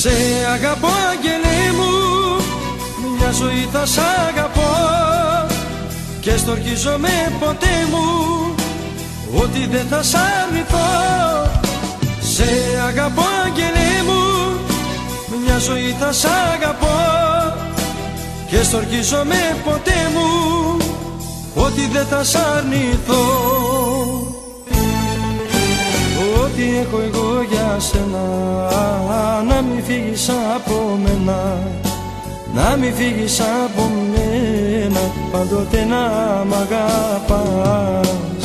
Σε αγαπώ αγγελί μου, μια ζωή θα σ' αγαπώ και στορκίζομαι ποτέ μου ότι δεν θα σ' αρνηθώ. Σε αγαπώ αγγελί μου, μια ζωή θα σ' αγαπώ και στορκίζομαι ποτέ μου ότι δεν θα σ' αρνηθώ. Ό,τι έχω εγώ για σένα, να μην φύγεις από μένα, να μην φύγεις από μένα, πάντοτε να μ' αγαπάς.